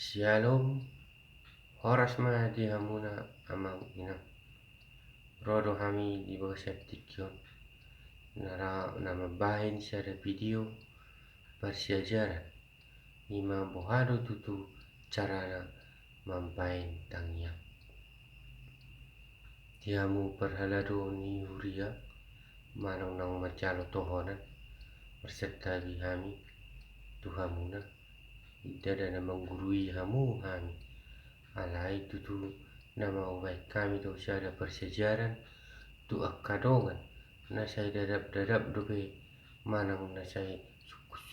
Shalom, horas ma di hamuna amang ina. Rodo hami di bawah septikyon. Nama bahin sada video persiajaran. Ima bohado tutu carana mampain tangnya. Tiamu perhalado ni huria manong nang macalo tohonan berserta di hami tuhamuna. Dada na menggurui hamu hami. Alai tutu nama ubai kami tu sada persejaran tu akadongan na saya dadap dobe manang na saya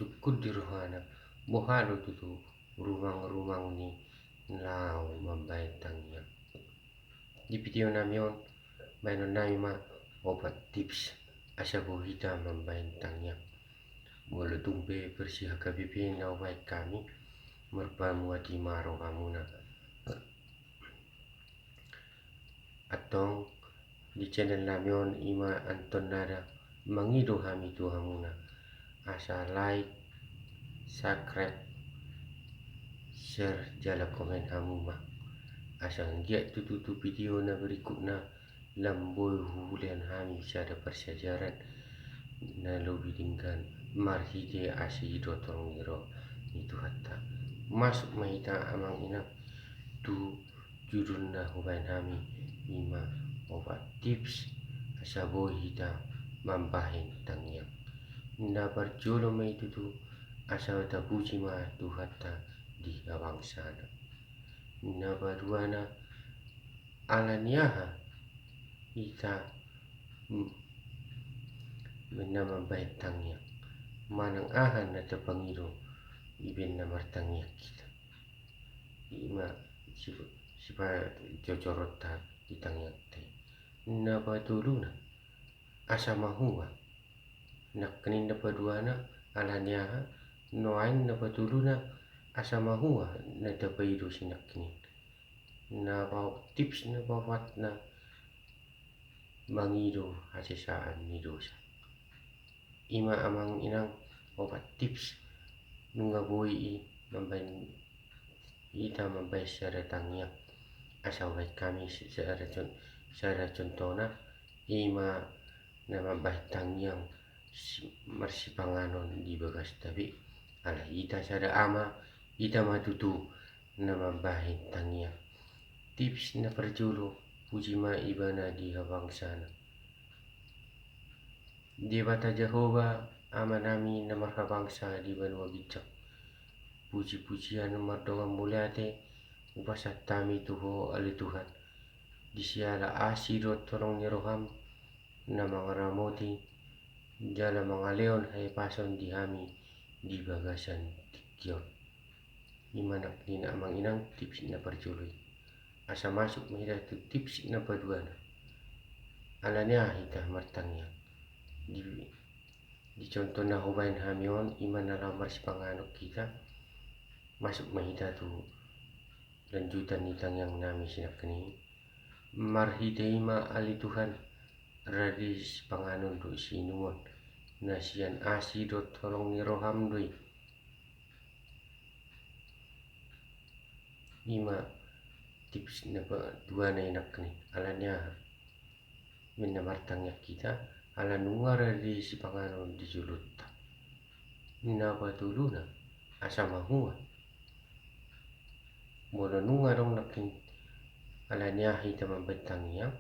sukut di rohana bohado tutu rumang ni lao mambayad tangnya. Di video namion mainon nami ma obat tips asa bohita mambayad tangnya. Mula tumbe bersih KBP na ubai kami merpamu ati maro hamuna. Atong di channel namion ima anton nada mangido hami tu hamuna. Asa like, subscribe, share, jala komen hamuma. Asa ngiat tutu video na berikutnya lamboy hulian hami sada persejaran na lobi dingkan marhide asi dotong niro itu hatta masuk mahita amang ina tu judul na hubain hami ima obat tips asa boy hita mambahin tangnya na barjolo mai tutu asa tabuji ma tu hatta di awang sana na baruana alaniaha ita menama baik tangnya manang ahan na tapangiro ibin na martangnya kita ima sipa jocorota itangnya te na patuluna asa mahua nak kenin na paduana alaniaha noain na patuluna asa mahua na tapaido sinak kinin na tips na bawat na mangido hasisaan ni dosa ima amang inang obat tips nunga boy mambain ita mambain secara tangnya asa ubai kami secara contohna ima na mambain tangnya marsipanganon di bagas tabi ala ita sada ama ita matutu na mambain tangnya tips na perjolo puji ma ibana di hawang sana. Dewata Jehovah amanami na marhabangsa di banua bijak. Puji-pujian mardongan muliate upasat tami tuho ali Tuhan. Di siala asidot torong niroham na mangaramoti jala mangaleon hai pason di hami di bagasan tikyon. Imanak ni na amang inang tips na perjoloi. Asa masuk mahida tu tips na paduana. Alanya hita martangnya. Di contoh na hubain hamion iman na lamar si panganok kita masuk mahita tu lanjutan nitang yang nami sinakani marhiteima ali Tuhan radis panganon do sinuon nasian asi dot tolong niroham doi ima tips na dua na inakani alanya minamartangnya kita ala nungara di si panganon di julutta na patuluna asa mahua mula nungarong nakin ala niyahi tamang bentangnya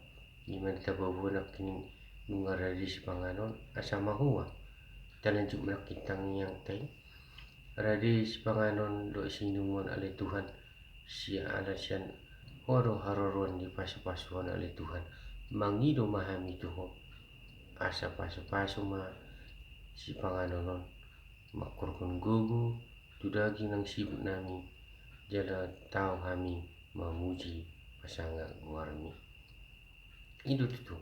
iman tababu nakin nungara di si panganon asa mahua talanjuk nakitang yang tay radis panganon do sinumon ale Tuhan si alasian horo haroron di pasu-pasuan ale Tuhan mangido mahami tuho asa pasu-pasu ma si panganonon makurkun gugu tu daging ng sibuk nami jala tao hami mamuji pasangan warmi itu tuh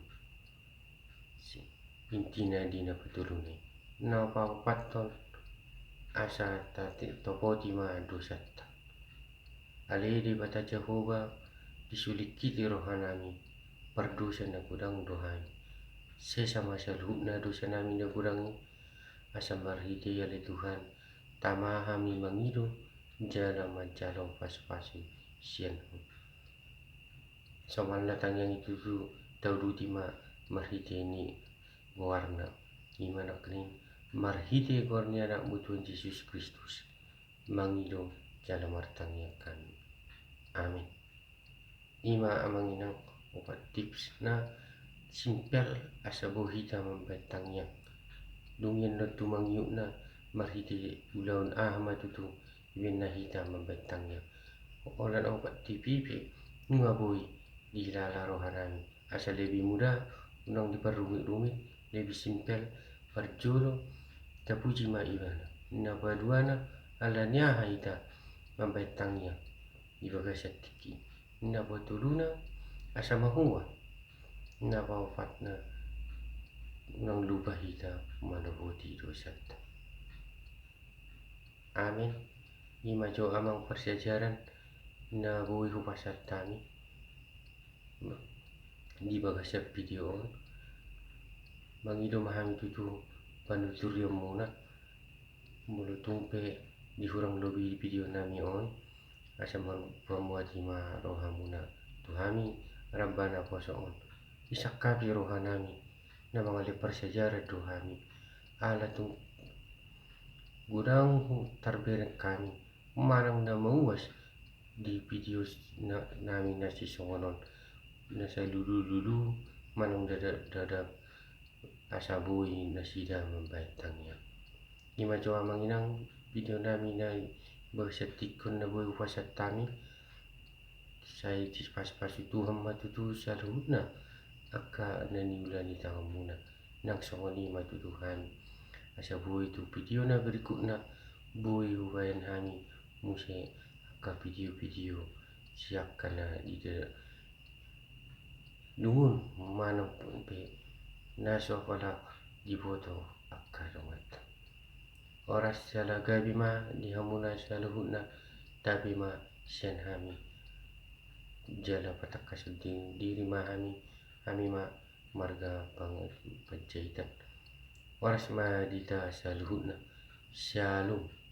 intina dina patulunay na papaton asa tati topoti ma dosata aledi bata Jehovah disulikiti rohanami perdosa na kudang dohani sesama salhubna dosa nami na kurangi asa marhiti ale Tuhan tamahami mangido jala majalong pas-pasi sian soman latang yang itu tu tau di ma marhite ni warna imana kini marhite gornya anak Tuhan Yesus Kristus mangidong jala martangnya kami amin. Ima amanginang opat tips na simpel asa bohita mambentangnya dungin na tumangyu na marhiti ulaun matutu ibin na hita mambentangnya olan opat tipipi nga boy dilalaro harami asa lebih mudah unang diperrumit-rumit lebih simpel parjolo tapuji ma ibana na baduana alanya haita mambentangnya ibaga satiki na batuluna asa mahuwa na paufatna nang lupa hita manabuti dosata amin. Ima jo amang persejaran na buwi hupasat tami di bagasap video on mangido mahami tutu panuturio muna mulutumpe di hurang lobi video nami on asa pamuati ma rohamuna tuhami rabbana poso on isakapi rohanami na mga lepar sejarah rohami ala tung gudang tarbereng kami marang na mauwas di video namin na sisongonon na sa lulu manong dada asa buhay na sida mambaytangnya ima jo amanginang video namin na bagsatikon na buhay upasat tami say pas-pas Tuhan matutu sa luhut na aka naniulani tangan muna nang songoni matutuhan asa buhay tu video na berikutnya buhay ubayan hani muse aka video-video siapkan na ida dungun manang pe naso pala diboto aka rongat oras sala gabi ma dihamuna sa luhut na tabi ma sian hami jala patakas diri ma hami ma marga panjaitan oras ma dita sa luhut na shalom.